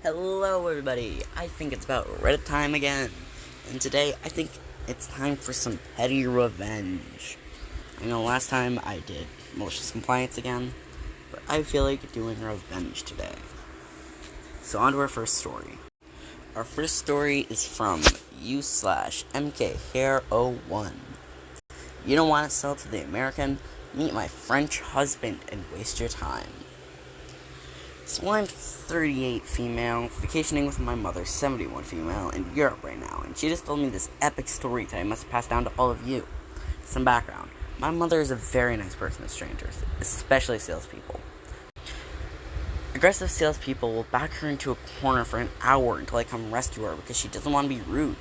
Hello everybody, I think it's about Reddit time again, and today I think it's time for some petty revenge. I know last time I did malicious compliance again, but I feel like doing revenge today. So on to our first story. Our first story is from u/MKHair01. You don't want to sell to the American? Meet my French husband and waste your time. So I'm 38 female, vacationing with my mother, 71 female, in Europe right now, and she just told me this epic story that I must pass down to all of you. Some background. My mother is a very nice person with strangers, especially salespeople. Aggressive salespeople will back her into a corner for an hour until I come rescue her because she doesn't want to be rude.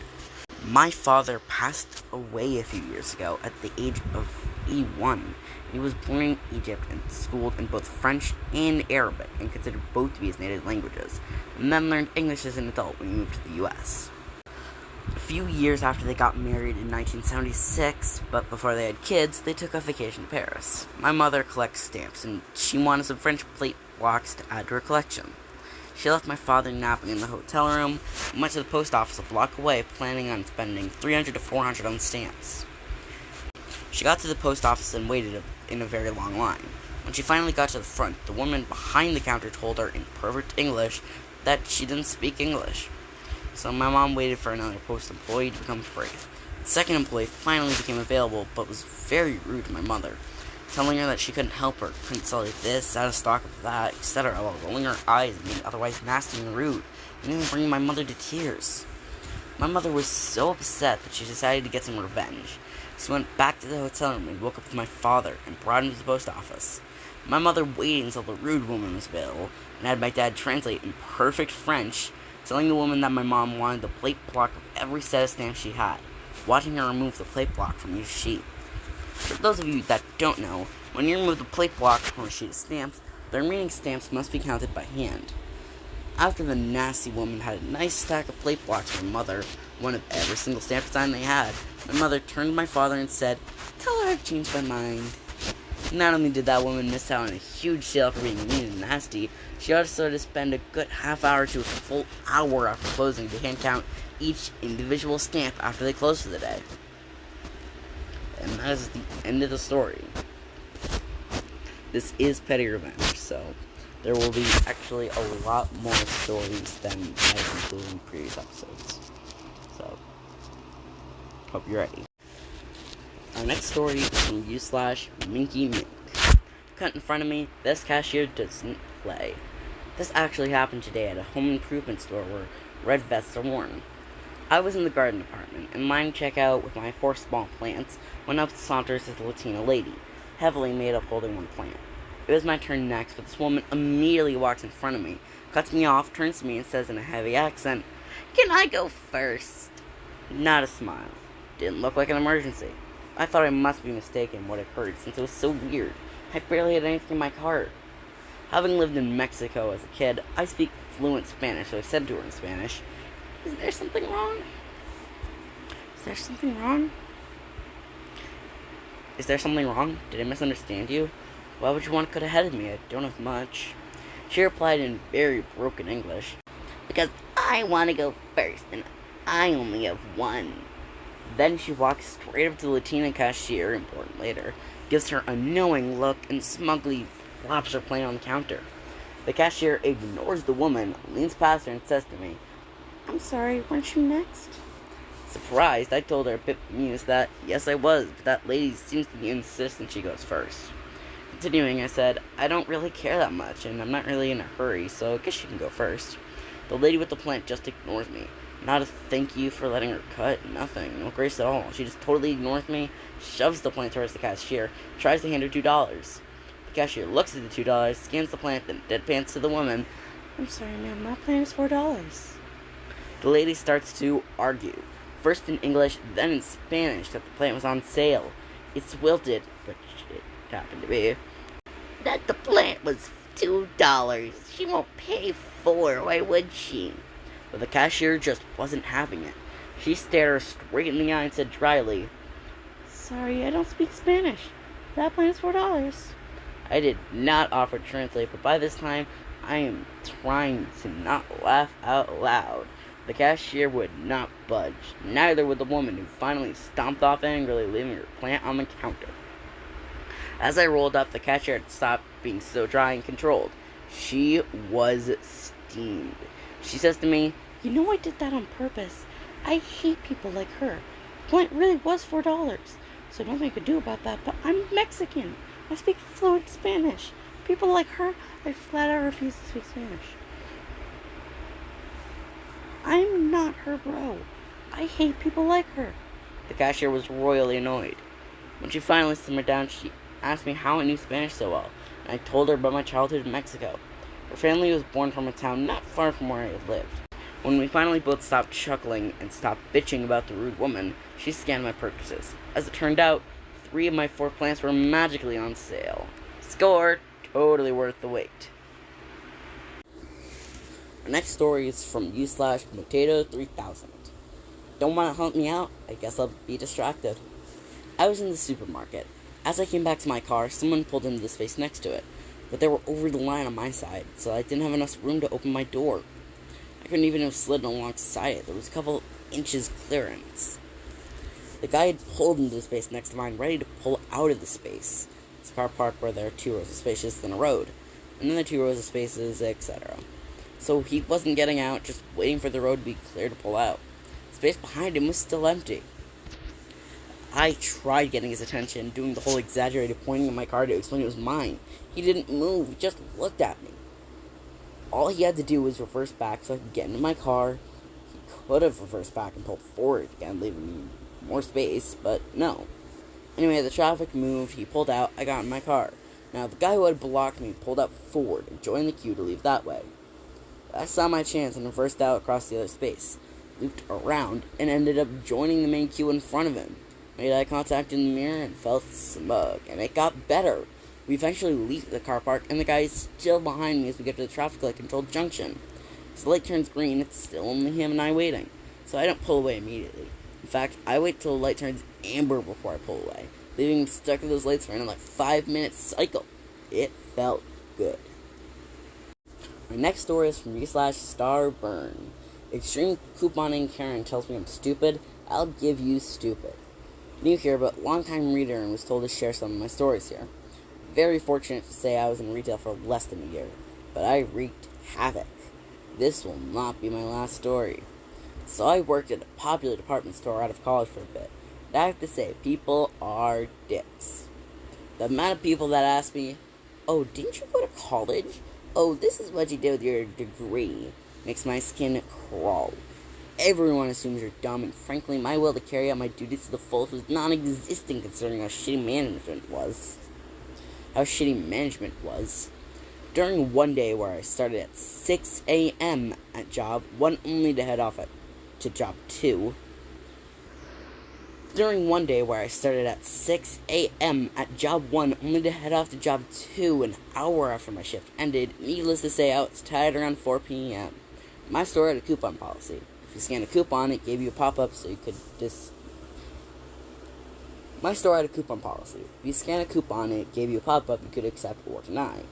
My father passed away a few years ago at the age of 81. He was born in Egypt and schooled in both French and Arabic and considered both to be his native languages, and then learned English as an adult when he moved to the US. A few years after they got married in 1976, but before they had kids, they took a vacation to Paris. My mother collects stamps, and she wanted some French plate blocks to add to her collection. She left my father napping in the hotel room and went to the post office a block away, planning on spending $300 to $400 on stamps. She got to the post office and waited in a very long line. When she finally got to the front, the woman behind the counter told her in perfect English that she didn't speak English. So my mom waited for another post employee to become free. The second employee finally became available, but was very rude to my mother, telling her that she couldn't help her, couldn't sell her this, out of stock of that, etc., while rolling her eyes and being otherwise nasty and rude, and even bringing my mother to tears. My mother was so upset that she decided to get some revenge. She went back to the hotel room and woke up with my father and brought him to the post office. My mother waited until the rude woman was available and had my dad translate in perfect French, telling the woman that my mom wanted the plate block of every set of stamps she had, watching her remove the plate block from each sheet. For those of you that don't know, when you remove the plate block from a sheet of stamps, the remaining stamps must be counted by hand. After the nasty woman had a nice stack of plate blocks for my mother, one of every single stamp design they had, my mother turned to my father and said, "Tell her I've changed my mind." Not only did that woman miss out on a huge sale for being mean and nasty, she also had to spend a good half hour to a full hour after closing to hand count each individual stamp after they closed for the day. And that is the end of the story. This is petty revenge, so there will be actually a lot more stories than I've included in previous episodes. So, hope you're ready. Our next story is from u/Minky Mink. Cut in front of me, this cashier doesn't play. This actually happened today at a home improvement store where red vests are worn. I was in the garden department, and line checkout with my 4 small plants when up saunters this Latina lady, heavily made up holding one plant. It was my turn next, but this woman immediately walks in front of me, cuts me off, turns to me, and says in a heavy accent, "Can I go first?" Not a smile. Didn't look like an emergency. I thought I must be mistaken what occurred, since it was so weird. I barely had anything in my cart. Having lived in Mexico as a kid, I speak fluent Spanish, so I said to her in Spanish, "Is there something wrong? Is there something wrong? Is there something wrong? Did I misunderstand you? Why would you want to cut ahead of me? I don't have much." She replied in very broken English, "Because I want to go first, and I only have one." Then she walks straight up to the Latina cashier, important later, gives her a knowing look, and smugly flops her plate on the counter. The cashier ignores the woman, leans past her, and says to me, "I'm sorry, weren't you next?" Surprised, I told her a bit bemused that, yes I was, but that lady seems to be insistent she goes first. Continuing, I said, "I don't really care that much, and I'm not really in a hurry, so I guess she can go first." The lady with the plant just ignores me. Not a thank you for letting her cut, nothing, no grace at all. She just totally ignores me, shoves the plant towards the cashier, tries to hand her $2. The cashier looks at the $2, scans the plant, then deadpans to the woman, "I'm sorry ma'am, my plant is $4. The lady starts to argue, first in English, then in Spanish, that the plant was on sale. It's wilted, but it happened to be, that the plant was $2. She won't pay $4, why would she? But the cashier just wasn't having it. She stared her straight in the eye and said dryly, "Sorry, I don't speak Spanish. That plant is $4. I did not offer to translate, but by this time, I am trying to not laugh out loud. The cashier would not budge. Neither would the woman, who finally stomped off angrily, leaving her plant on the counter. As I rolled up, the cashier had stopped being so dry and controlled. She was steamed. She says to me, "You know I did that on purpose. I hate people like her. The plant really was $4, so nothing I could do about that, but I'm Mexican. I speak fluent Spanish. People like her, I flat out refuse to speak Spanish. I'm not her bro. I hate people like her." The cashier was royally annoyed. When she finally simmered down, she asked me how I knew Spanish so well, and I told her about my childhood in Mexico. Her family was born from a town not far from where I had lived. When we finally both stopped chuckling and stopped bitching about the rude woman, she scanned my purchases. As it turned out, 3 of my 4 plants were magically on sale. Score! Totally worth the wait. The next story is from u/Potato3000. Don't want to help me out? I guess I'll be distracted. I was in the supermarket. As I came back to my car, someone pulled into the space next to it, but they were over the line on my side, so I didn't have enough room to open my door. I couldn't even have slid alongside it. There was a couple inches clearance. The guy had pulled into the space next to mine, ready to pull out of the space. It's a car park where there are 2 rows of spaces, then a road, and then the 2 rows of spaces, etc. So he wasn't getting out, just waiting for the road to be clear to pull out. The space behind him was still empty. I tried getting his attention, doing the whole exaggerated pointing at my car to explain it was mine. He didn't move, he just looked at me. All he had to do was reverse back so I could get into my car. He could have reversed back and pulled forward again, leaving me more space, but no. Anyway, the traffic moved, he pulled out, I got in my car. Now, the guy who had blocked me pulled up forward and joined the queue to leave that way. I saw my chance and reversed out across the other space, looped around, and ended up joining the main queue in front of him. Made eye contact in the mirror and felt smug, and it got better. We eventually leave the car park, and the guy is still behind me as we get to the traffic light controlled junction. As the light turns green, it's still only him and I waiting, so I don't pull away immediately. In fact, I wait till the light turns amber before I pull away, leaving him stuck to those lights for another 5-minute cycle. It felt good. My next story is from u/Starburn. Extreme couponing Karen tells me I'm stupid. I'll give you stupid. New here, but long-time reader, and was told to share some of my stories here. Very fortunate to say I was in retail for less than a year, but I wreaked havoc. This will not be my last story. So I worked at a popular department store out of college for a bit. And I have to say, people are dicks. The amount of people that ask me, "Oh, didn't you go to college? Oh, this is what you did with your degree," makes my skin crawl. Everyone assumes you're dumb, and frankly, my will to carry out my duties to the fullest was non-existent considering how shitty management was. During one day where I started at 6 a.m. at job 1 only to head off to job 2. During one day where I started at 6 a.m. at job 1 only to head off to job 2 an hour after my shift ended, needless to say I was tired around 4 p.m. My store had a coupon policy. If you scanned a coupon, it gave you a pop-up so you could My store had a coupon policy. If you scanned a coupon, it gave you a pop-up you could accept or deny.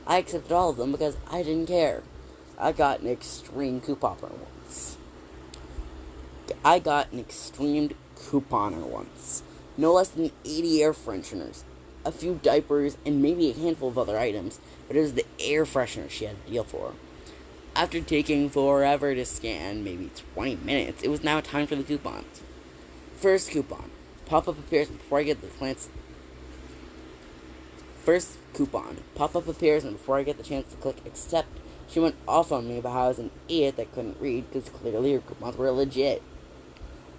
I accepted all of them because I didn't care. I got an extreme couponer once. No less than 80 air fresheners, a few diapers, and maybe a handful of other items, but it was the air freshener she had a deal for. After taking forever to scan, maybe 20 minutes, it was now time for the coupons. First coupon. Pop-up appears before I get the chance to click accept. She went off on me about how I was an idiot that couldn't read because clearly her coupons were legit.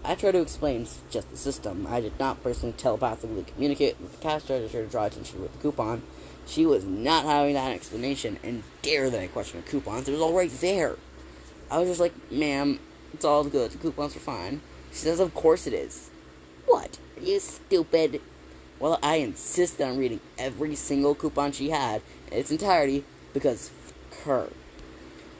I tried to explain it's just the system. I did not personally telepathically communicate with the cash register to draw attention with the coupon. She was not having that explanation, and dare that I question her coupons. It was all right there. I was just like, "Ma'am, it's all good. The coupons are fine." She says, "Of course it is." What? Are you stupid? Well, I insisted on reading every single coupon she had in its entirety because f*** her.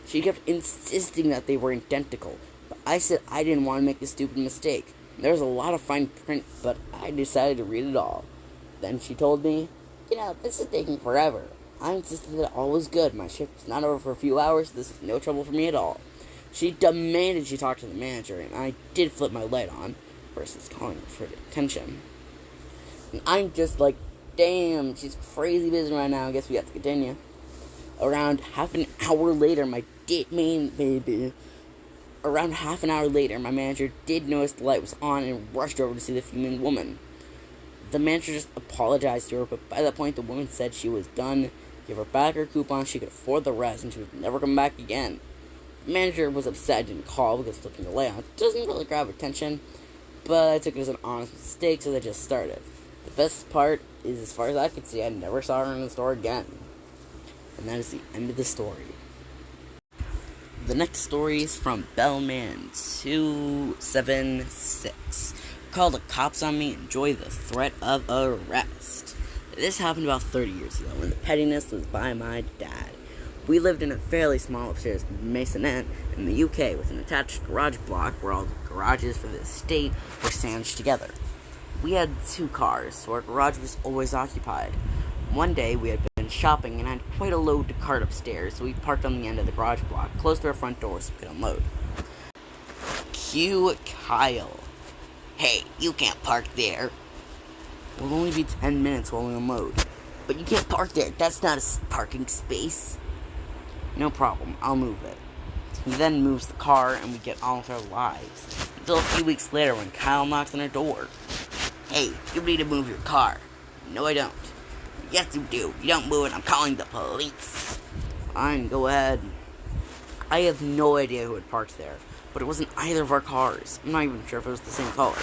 She kept insisting that they were identical, but I said I didn't want to make a stupid mistake. There was a lot of fine print, but I decided to read it all. Then she told me, "This is taking forever. I insisted that all was good. My shift was not over for a few hours. This was no trouble for me at all. She demanded she talk to the manager, and I did flip my light on versus calling for attention. And I'm just like, damn, she's crazy busy right now. I guess we have to continue. Around half an hour later, my manager did notice the light was on and rushed over to see the fuming woman. The manager just apologized to her, but by that point the woman said she was done, gave her back her coupon, she could afford the rest, and she would never come back again. The manager was upset I didn't call because flipping the light on doesn't really grab attention, but I took it as an honest mistake, so they just started. The best part is, as far as I could see, I never saw her in the store again. And that is the end of the story. The next story is from Bellman276. Call the cops on me, enjoy the threat of arrest. This happened about 30 years ago when the pettiness was by my dad. We lived in a fairly small upstairs maisonette in the UK with an attached garage block where all the garages for the estate were sandwiched together. We had 2 cars, so our garage was always occupied. One day we had been shopping and had quite a load to cart upstairs, so we parked on the end of the garage block, close to our front door so we could unload. Cue Kyle. Hey, you can't park there. We'll only be 10 minutes while we unload. But you can't park there. That's not a parking space. No problem. I'll move it. He then moves the car and we get on with our lives. Until a few weeks later when Kyle knocks on our door. Hey, you need to move your car. No, I don't. Yes, you do. You don't move it. I'm calling the police. Fine, go ahead. I have no idea who had parked there, but it wasn't either of our cars. I'm not even sure if it was the same color.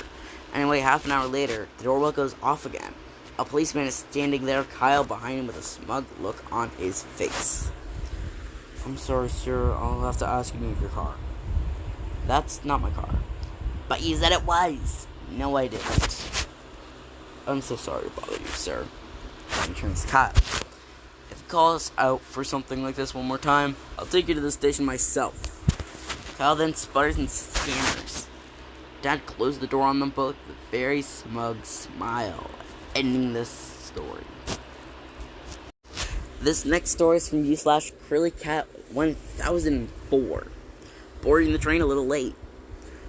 Anyway, half an hour later, the doorbell goes off again. A policeman is standing there, Kyle behind him with a smug look on his face. I'm sorry, sir. I'll have to ask you to move your car. That's not my car. But you said it was. No, I didn't. I'm so sorry to bother you, sir. He turns to Kyle. If you call us out for something like this one more time, I'll take you to the station myself. Kyle then sputters and stammers. Dad closed the door on them both with a very smug smile, ending this story. This next story is from u/CurlyCat1004. Boarding the train a little late.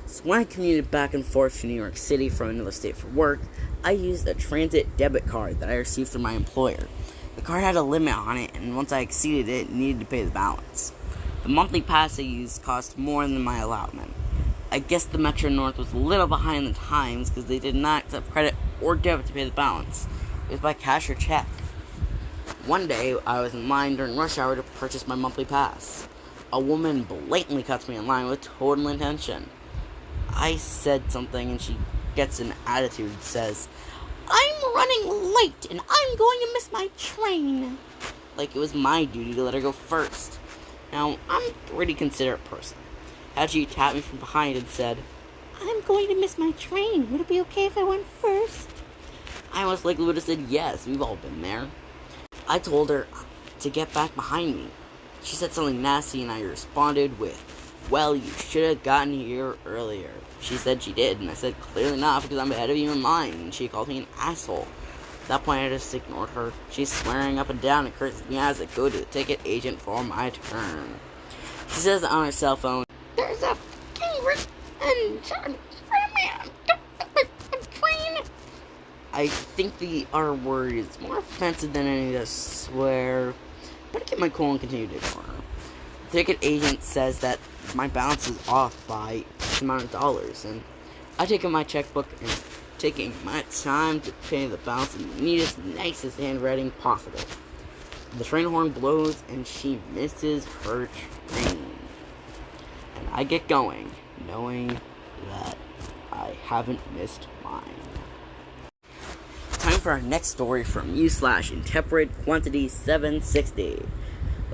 So when I commuted back and forth to New York City from another state for work, I used a transit debit card that I received from my employer. The card had a limit on it, and once I exceeded it, needed to pay the balance. The monthly pass I used cost more than my allotment. I guess the Metro North was a little behind the times because they did not accept credit or debit to pay the balance. It was by cash or check. One day, I was in line during rush hour to purchase my monthly pass. A woman blatantly cuts me in line with total intention. I said something and she gets an attitude, says, "I'm running late and I'm going to miss my train." Like it was my duty to let her go first. Now, I'm a pretty considerate person. Had she tapped me from behind and said, "I'm going to miss my train. Would it be okay if I went first?" I most likely would have said yes. We've all been there. I told her to get back behind me. She said something nasty and I responded with, "Well, you should have gotten here earlier." She said she did, and I said, "Clearly not, because I'm ahead of you in line," and she called me an asshole. At that point, I just ignored her. She's swearing up and down and curses me as I go to the ticket agent for my turn. She says on her cell phone, "There's a fucking train." I think the R word is more offensive than any of the swear, but I get my cool and continue to ignore her. The ticket agent says that my balance is off by X amount of dollars, and I take out my checkbook and taking my time to pay the balance in the neatest, nicest handwriting possible. The train horn blows and she misses her train. And I get going, knowing that I haven't missed mine. Time for our next story from u/Intemperate Quantity 760.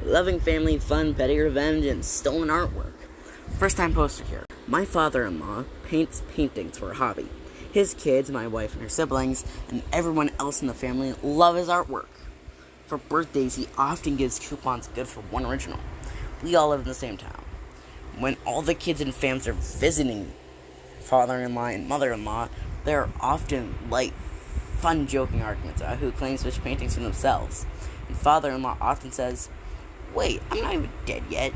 Loving family, fun, petty revenge, and stolen artwork. First time poster here. My father-in-law paints paintings for a hobby. His kids, my wife and her siblings, and everyone else in the family love his artwork. For birthdays, he often gives coupons good for one original. We all live in the same town. When all the kids and fams are visiting father-in-law and mother-in-law, there are often light, fun joking arguments about who claims which paintings for themselves. and father-in-law often says, "Wait, I'm not even dead yet."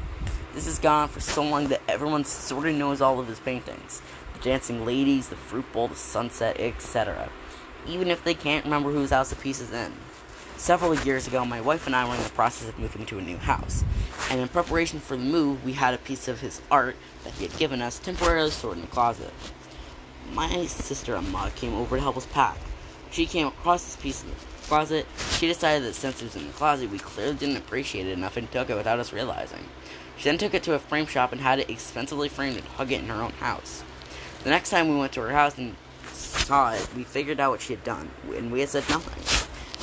This has gone on for so long that everyone sort of knows all of his paintings. The dancing ladies, the fruit bowl, the sunset, etc. Even if they can't remember whose house the piece is in. Several years ago, my wife and I were in the process of moving to a new house, and in preparation for the move, we had a piece of his art that he had given us temporarily stored in the closet. My sister Emma came over to help us pack. She came across this piece in the closet. She decided that since it was in the closet, we clearly didn't appreciate it enough and took it without us realizing. She then took it to a frame shop and had it expensively framed and hung it in her own house. The next time we went to her house and saw it, we figured out what she had done, and we had said nothing.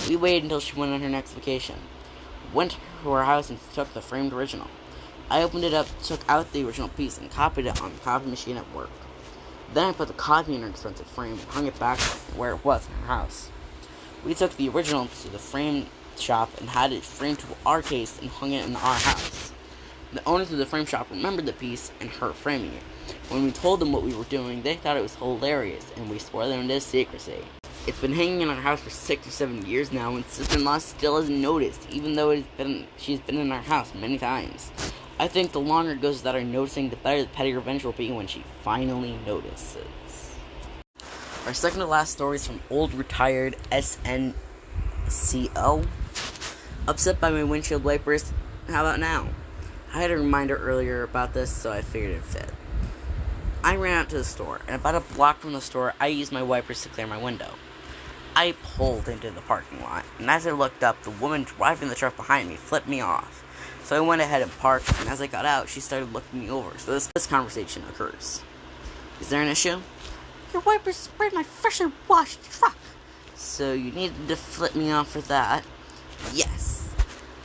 We waited until she went on her next vacation. Went to her house and took the framed original. I opened it up, took out the original piece, and copied it on the copy machine at work. Then I put the copy in her expensive frame and hung it back where it was in her house. We took the original to the frame shop and had it framed to our taste and hung it in our house. The owners of the frame shop remembered the piece and her framing it. When we told them what we were doing, they thought it was hilarious, and we swore them into secrecy. It's been hanging in our house for 6 or 7 years now, and sister-in-law still hasn't noticed, even though she's been in our house many times. I think the longer it goes without her noticing, the better the petty revenge will be when she finally notices. Our second to last story is from old retired SNCO. Upset by my windshield wipers, how about now? I had a reminder earlier about this, so I figured it'd fit. I ran out to the store, and about a block from the store, I used my wipers to clear my window. I pulled into the parking lot, and as I looked up, the woman driving the truck behind me flipped me off. So I went ahead and parked, and as I got out, she started looking me over. So this conversation occurs. Is there an issue? Your wipers sprayed my freshly washed truck. So you needed to flip me off for that? Yes.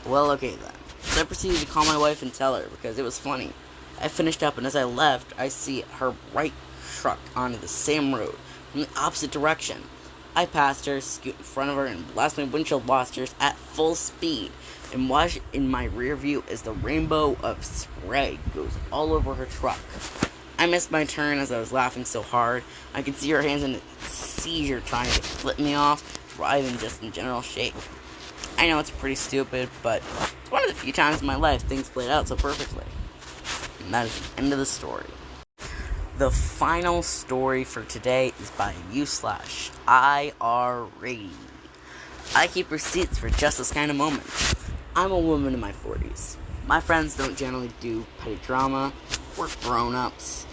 Well, okay then. So I proceeded to call my wife and tell her, because it was funny. I finished up, and as I left, I see her right truck onto the same road, from the opposite direction. I passed her, scoot in front of her, and blast my windshield washers at full speed, and watch in my rear view as the rainbow of spray goes all over her truck. I missed my turn as I was laughing so hard. I could see her hands in a seizure trying to flip me off, driving just in general shape. I know it's pretty stupid, but it's one of the few times in my life things played out so perfectly. And that is the end of the story. The final story for today is by u/IRE. I keep receipts for just this kind of moment. I'm a woman in my 40s. My friends don't generally do petty drama. We're grown-ups.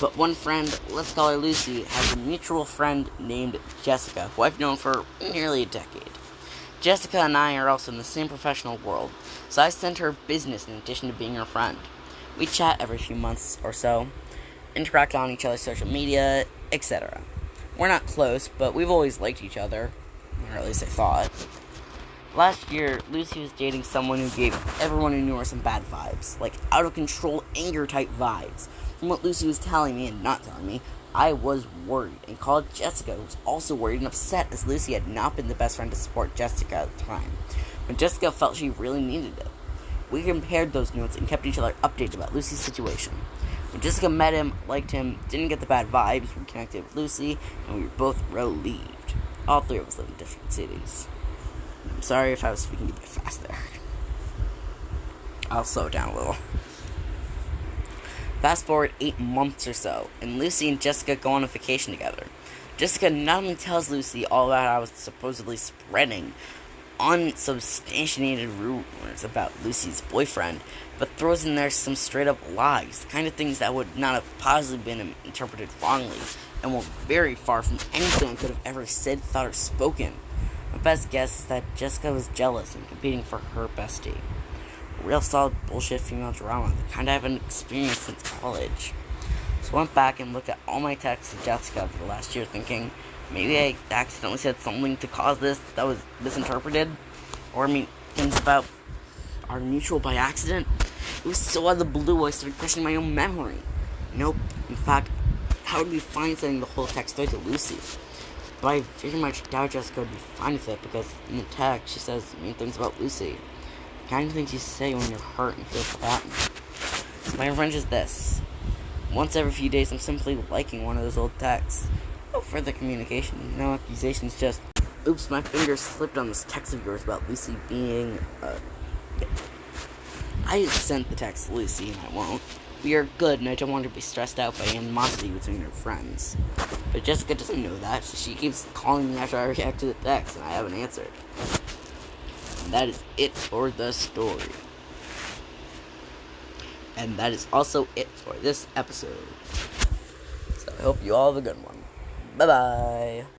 But one friend, let's call her Lucy, has a mutual friend named Jessica, who I've known for nearly a decade. Jessica and I are also in the same professional world, so I send her business in addition to being her friend. We chat every few months or so, interact on each other's social media, etc. We're not close, but we've always liked each other, or at least I thought. Last year, Lucy was dating someone who gave everyone who knew her some bad vibes, like out-of-control anger-type vibes. From what Lucy was telling me and not telling me, I was worried, and called Jessica, who was also worried and upset as Lucy had not been the best friend to support Jessica at the time, when Jessica felt she really needed it. We compared those notes and kept each other updated about Lucy's situation. When Jessica met him, liked him, didn't get the bad vibes, we connected with Lucy, and we were both relieved. All three of us live in different cities. I'm sorry if I was speaking a bit fast there. I'll slow it down a little. Fast forward 8 months or so, and Lucy and Jessica go on a vacation together. Jessica not only tells Lucy all about how I was supposedly spreading unsubstantiated rumors about Lucy's boyfriend, but throws in there some straight-up lies, the kind of things that would not have possibly been interpreted wrongly, and were very far from anything I could have ever said, thought, or spoken. My best guess is that Jessica was jealous and competing for her bestie. Real solid bullshit female drama, the kind I haven't experienced since college. So I went back and looked at all my texts to Jessica for the last year, thinking maybe I accidentally said something to cause this that was misinterpreted, or things about our mutual by accident. It was so out of the blue I started questioning my own memory. Nope. In fact, how would we find sending the whole text straight to Lucy? But I very much doubt Jessica would be fine with it, because in the text she says mean things about Lucy. The kind of things you say when you're hurt and feel forgotten. So my revenge is this. Once every few days I'm simply liking one of those old texts. No further communication, no accusations, just, Oops, my finger slipped on this text of yours about Lucy being, I sent the text to Lucy, and I won't. We are good, and I don't want her to be stressed out by animosity between her friends. But Jessica doesn't know that, so she keeps calling me after I react to the text, and I haven't answered. And that is it for the story. And that is also it for this episode. So I hope you all have a good one. Bye-bye.